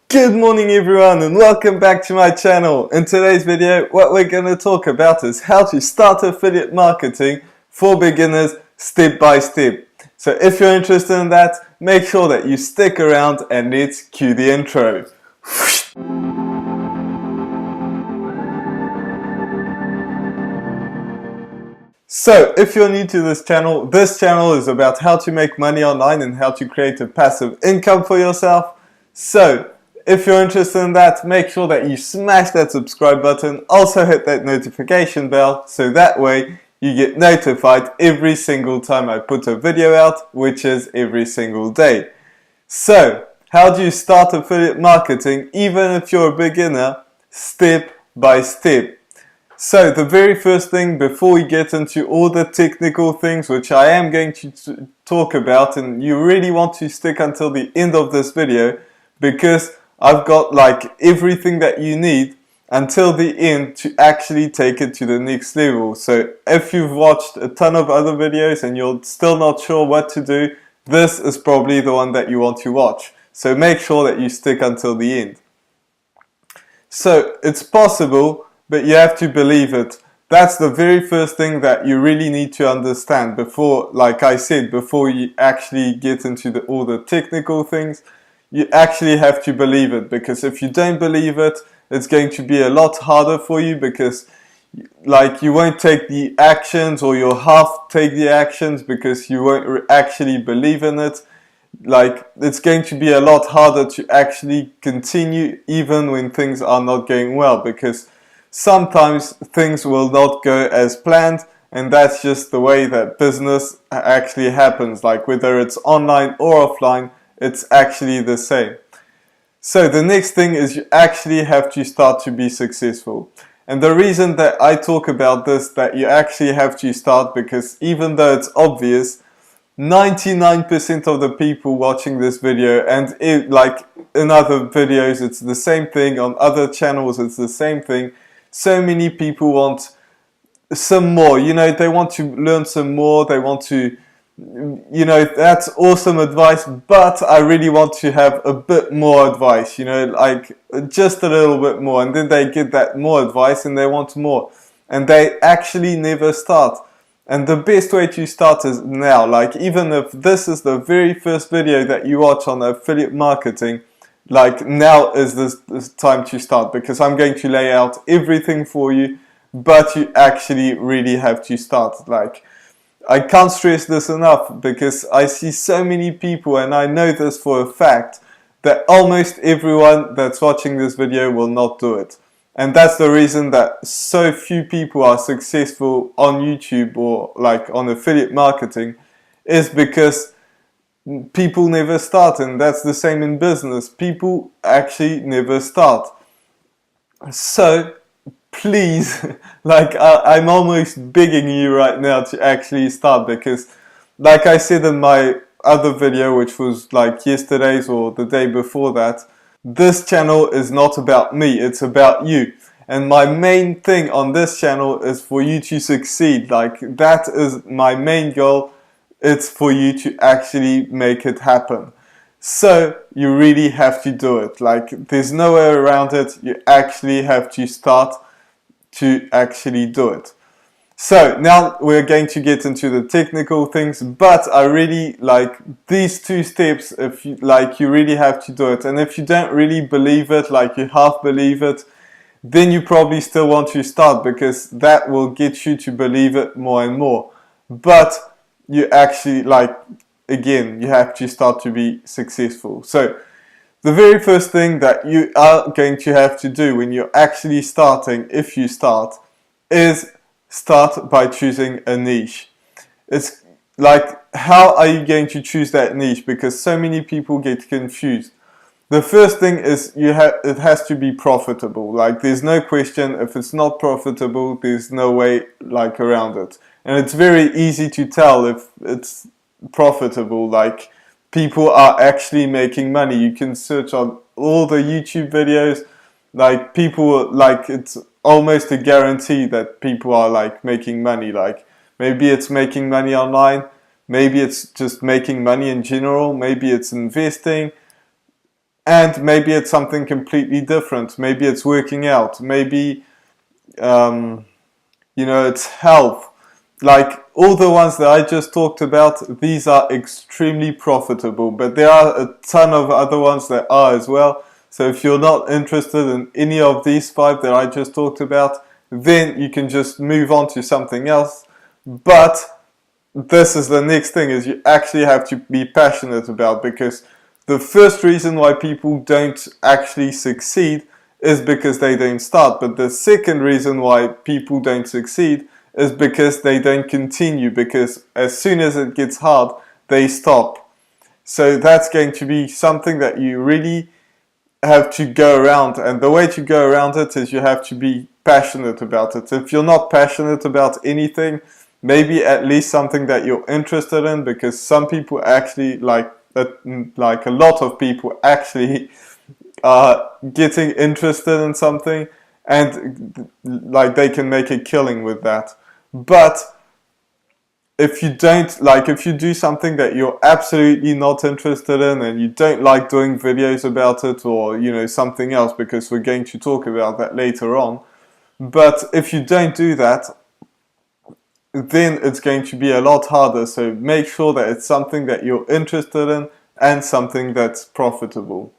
Good morning everyone and welcome back to my channel. In today's video what we're going to talk about is how to start affiliate marketing for beginners step by step. So if you're interested in that, make sure that you stick around and let's cue the intro. So if you're new to this channel is about how to make money online and how to create a passive income for yourself. So if you're interested in that, make sure that you smash that subscribe button. Also hit that notification bell so that way you get notified every single time I put a video out, which is every single day. So how do you start affiliate marketing even if you're a beginner, step by step? So the very first thing before we get into all the technical things which I am going to talk about, and you really want to stick until the end of this video because I've got like everything that you need until the end to actually take it to the next level. So if you've watched a ton of other videos and you're still not sure what to do, this is probably the one that you want to watch. So make sure that you stick until the end. So it's possible, but you have to believe it. That's the very first thing that you really need to understand before, like I said, before you actually get into all the technical things. You actually have to believe it, because if you don't believe it, it's going to be a lot harder for you, because like you won't take the actions, or you'll half take the actions because you won't actually believe in it. Like it's going to be a lot harder to actually continue even when things are not going well, because sometimes things will not go as planned, and that's just the way that business actually happens. Like whether it's online or offline, it's actually the same. So the next thing is you actually have to start to be successful. And the reason that I talk about this, that you actually have to start, because even though it's obvious, 99% of the people watching this video, and like in other videos it's the same thing, on other channels it's the same thing, so many people want some more, you know, they want to learn some more, they want to, you know, that's awesome advice, but I really want to have a bit more advice, you know, like just a little bit more, and then they get that more advice and they want more, and they actually never start. And the best way to start is now. Like even if this is the very first video that you watch on affiliate marketing, like now is this time to start, because I'm going to lay out everything for you, but you actually really have to start. Like I can't stress this enough, because I see so many people, and I know this for a fact, that almost everyone that's watching this video will not do it. And that's the reason that so few people are successful on YouTube or like on affiliate marketing, is because people never start. And that's the same in business. People actually never start. So please, like I'm almost begging you right now to actually start, because like I said in my other video, which was like yesterday's or the day before that, this channel is not about me, it's about you. And my main thing on this channel is for you to succeed. Like that is my main goal. It's for you to actually make it happen. So you really have to do it. Like there's no way around it. You actually have to start to actually do it. So now we're going to get into the technical things, but I really like these two steps. If you like, you really have to do it. And if you don't really believe it, like you half believe it, then you probably still want to start, because that will get you to believe it more and more. But you actually, like, again, you have to start to be successful. So the very first thing that you are going to have to do when you're actually starting, if you start, is start by choosing a niche. It's like, how are you going to choose that niche? Because so many people get confused. The first thing is it has to be profitable. Like there's no question. If it's not profitable, there's no way like around it. And it's very easy to tell if it's profitable. Like people are actually making money. You can search on all the YouTube videos. Like people, like it's almost a guarantee that people are like making money. Like maybe it's making money online, maybe it's just making money in general, maybe it's investing. and maybe it's something completely different. Maybe it's working out, maybe it's health. Like all the ones that I just talked about, these are extremely profitable, but there are a ton of other ones that are as well. So if you're not interested in any of these 5 that I just talked about, then you can just move on to something else. But this is the next thing, is you actually have to be passionate about, because the first reason why people don't actually succeed is because they don't start. But the second reason why people don't succeed is because they don't continue, because as soon as it gets hard, they stop. So that's going to be something that you really have to go around, and the way to go around it is you have to be passionate about it. If you're not passionate about anything, maybe at least something that you're interested in, because some people actually like a lot of people actually are getting interested in something, and like they can make a killing with that. But if you do something that you're absolutely not interested in, and you don't like doing videos about it, or something else, because we're going to talk about that later on, but if you don't do that, then it's going to be a lot harder. So make sure that it's something that you're interested in and something that's profitable.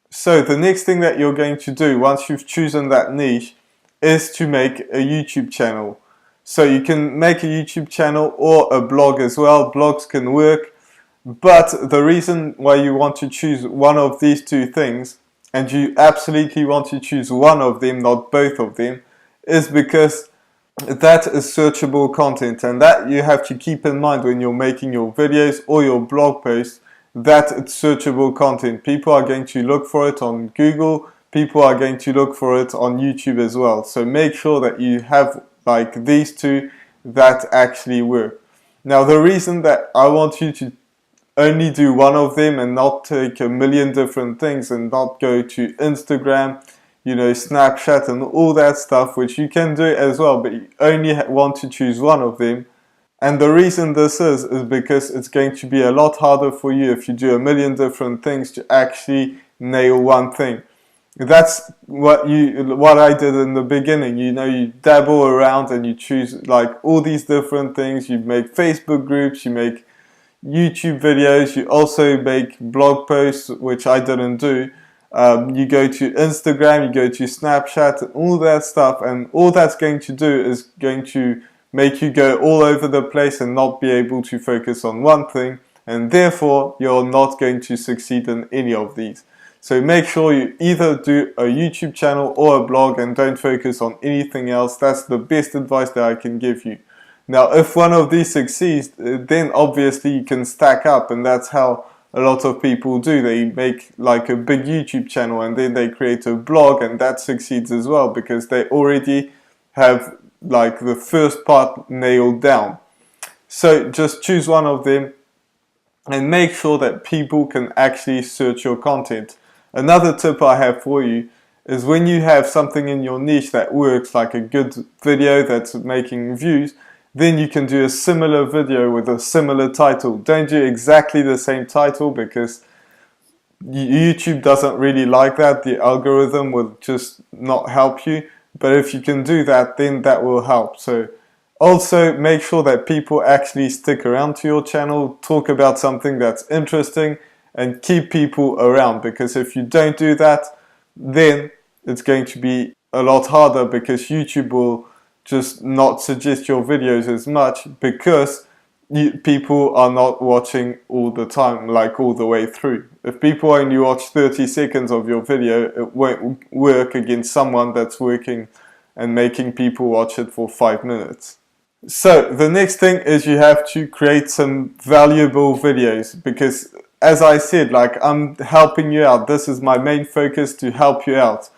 So the next thing that you're going to do once you've chosen that niche is to make a YouTube channel. So you can make a YouTube channel or a blog as well. Blogs can work, but the reason why you want to choose one of these 2 things, and you absolutely want to choose one of them, not both of them, is because that is searchable content, and that you have to keep in mind when you're making your videos or your blog posts, that it's searchable content. People are going to look for it on Google, people are going to look for it on YouTube as well. So make sure that you have like these 2 that actually work. Now the reason that I want you to only do one of them and not take a million different things, and not go to Instagram, Snapchat and all that stuff, which you can do as well, but you only want to choose one of them. And the reason this is because it's going to be a lot harder for you if you do a million different things to actually nail one thing. That's what I did in the beginning. You dabble around and you choose like all these different things. You make Facebook groups, you make YouTube videos, you also make blog posts, which I didn't do. You go to Instagram, you go to Snapchat, all that stuff, and all that's going to do is going to make you go all over the place and not be able to focus on one thing, and therefore you're not going to succeed in any of these. So make sure you either do a YouTube channel or a blog and don't focus on anything else. That's the best advice that I can give you. Now, if one of these succeeds, then obviously you can stack up, and that's how a lot of people do. They make like a big YouTube channel and then they create a blog, and that succeeds as well because they already have like the first part nailed down. So just choose one of them and make sure that people can actually search your content. Another tip I have for you is when you have something in your niche that works, like a good video that's making views, then you can do a similar video with a similar title. Don't do exactly the same title because YouTube doesn't really like that. The algorithm will just not help you. But if you can do that, then that will help. So also make sure that people actually stick around to your channel, talk about something that's interesting, and keep people around, because if you don't do that, then it's going to be a lot harder, because YouTube will just not suggest your videos as much because people are not watching all the time, like all the way through. If people only watch 30 seconds of your video, it won't work against someone that's working and making people watch it for 5 minutes. So the next thing is you have to create some valuable videos, because as I said, like, I'm helping you out. This is my main focus, to help you out.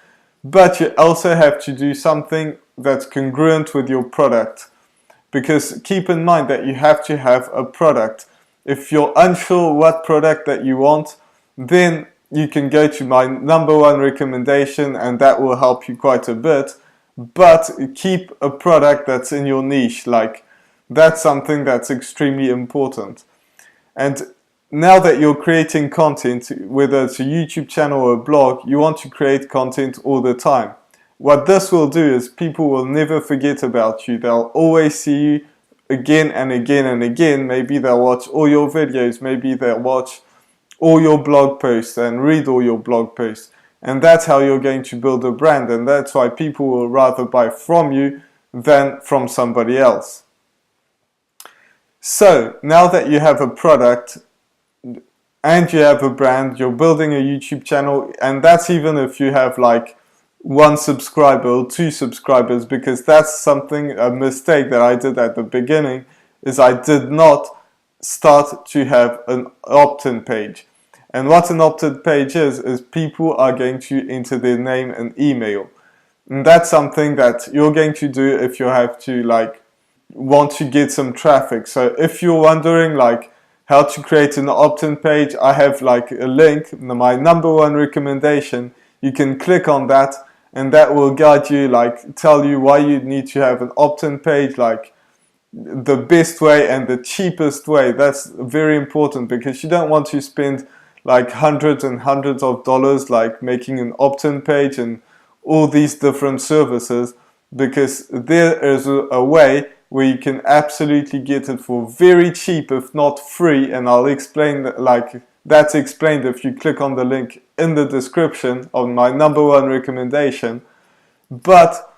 But you also have to do something that's congruent with your product, because keep in mind that you have to have a product. If you're unsure what product that you want, then you can go to my #1 recommendation, and that will help you quite a bit. But keep a product that's in your niche. Like, that's something that's extremely important. And now that you're creating content, whether it's a YouTube channel or a blog, you want to create content all the time. What this will do is people will never forget about you. They'll always see you again and again and again. Maybe they'll watch all your videos, maybe they'll watch all your blog posts and read all your blog posts. And that's how you're going to build a brand, and that's why people will rather buy from you than from somebody else. So now that you have a product and you have a brand, you're building a YouTube channel, and that's even if you have like 1 subscriber or 2 subscribers, because that's a mistake that I did at the beginning, is I did not start to have an opt-in page. And what an opt-in page is people are going to enter their name and email. And that's something that you're going to do if you have to want to get some traffic. So if you're wondering how to create an opt-in page, I have a link, my #1 recommendation. You can click on that and that will guide you, tell you why you need to have an opt-in page, the best way and the cheapest way. That's very important, because you don't want to spend hundreds and hundreds of dollars making an opt-in page and all these different services, because there is a way where you can absolutely get it for very cheap, if not free, and I'll explain that's explained if you click on the link in the description of my #1 recommendation. But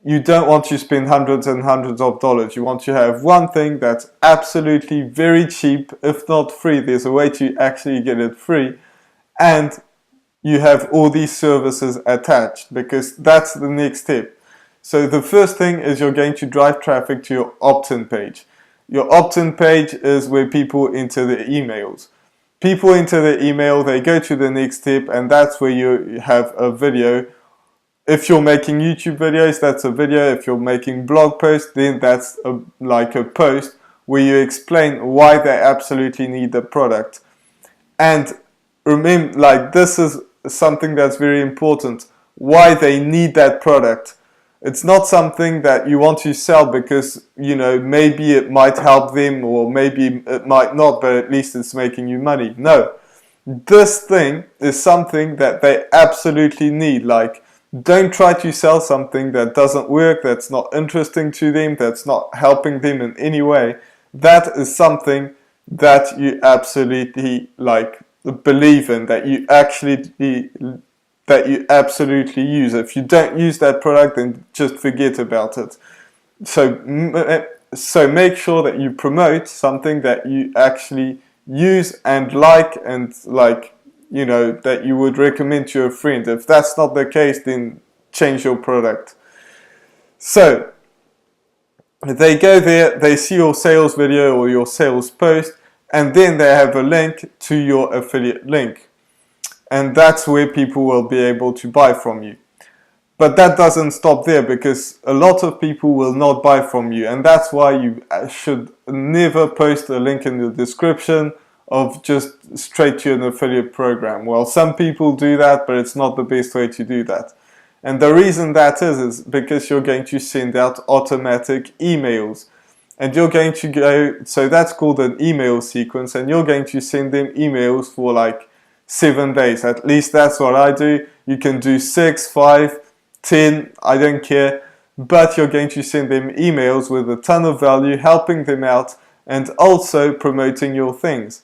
you don't want to spend hundreds and hundreds of dollars. You want to have one thing that's absolutely very cheap, if not free. There's a way to actually get it free, and you have all these services attached, because that's the next step. So the first thing is you're going to drive traffic to your opt-in page. Your opt-in page is where people enter their emails. People enter their email, they go to the next step, and that's where you have a video. If you're making YouTube videos, that's a video. If you're making blog posts, then that's a post where you explain why they absolutely need the product. And remember, this is something that's very important, why they need that product. It's not something that you want to sell because, maybe it might help them, or maybe it might not, but at least it's making you money. No, this thing is something that they absolutely need. Don't try to sell something that doesn't work, that's not interesting to them, that's not helping them in any way. That is something that you absolutely believe in, that you absolutely use. If you don't use that product, then just forget about it. So make sure that you promote something that you actually use and and that you would recommend to a friend. If that's not the case, then change your product. So they go there, they see your sales video or your sales post, and then they have a link to your affiliate link. And that's where people will be able to buy from you. But that doesn't stop there, because a lot of people will not buy from you, and that's why you should never post a link in the description of just straight to an affiliate program. Well, some people do that, but it's not the best way to do that. And the reason that is because you're going to send out automatic emails. And you're going to go, so that's called an email sequence, and you're going to send them emails for 7 days. At least that's what I do. You can do 6, 5, 10, I don't care. But you're going to send them emails with a ton of value, helping them out, and also promoting your things.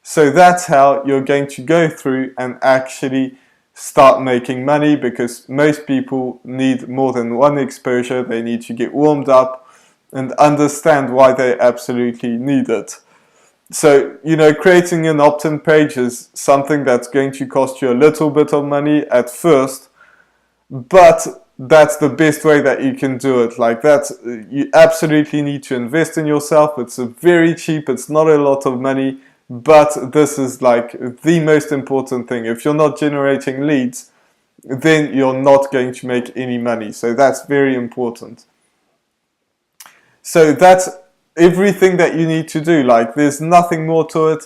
So that's how you're going to go through and actually start making money, because most people need more than one exposure. They need to get warmed up and understand why they absolutely need it. So, creating an opt-in page is something that's going to cost you a little bit of money at first, but that's the best way that you can do it. You absolutely need to invest in yourself. It's very cheap, it's not a lot of money, but this is the most important thing. If you're not generating leads, then you're not going to make any money. So that's very important. So that's everything that you need to do. There's nothing more to it.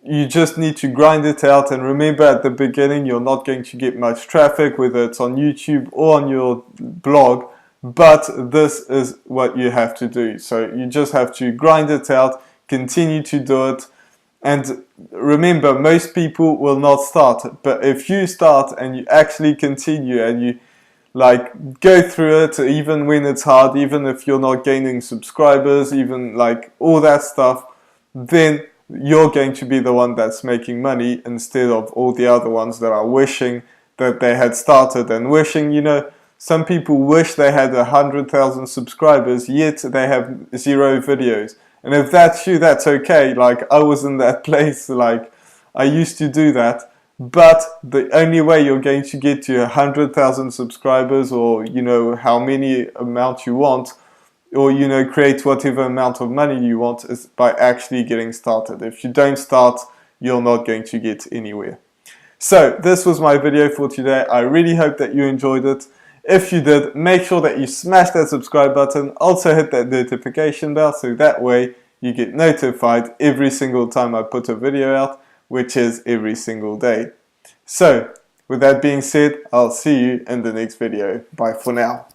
You just need to grind it out, and remember, at the beginning you're not going to get much traffic, whether it's on YouTube or on your blog, but this is what you have to do. So you just have to grind it out, continue to do it, And remember, most people will not start, but if you start and you actually continue and you like go through it, even when it's hard, even if you're not gaining subscribers, even like all that stuff, then you're going to be the one that's making money instead of all the other ones that are wishing that they had started and wishing, you know, some people wish they had 100,000 subscribers, yet they have 0 videos. And if that's you, that's okay. Like, I was in that place, like, I used to do that. But the only way you're going to get to 100,000 subscribers, or, you know, how many amount you want, or, you know, create whatever amount of money you want, is by actually getting started. If you don't start, you're not going to get anywhere. So this was my video for today. I really hope that you enjoyed it. If you did, make sure that you smash that subscribe button. Also hit that notification bell so that way you get notified every single time I put a video out, which is every single day. So with that being said, I'll see you in the next video. Bye for now.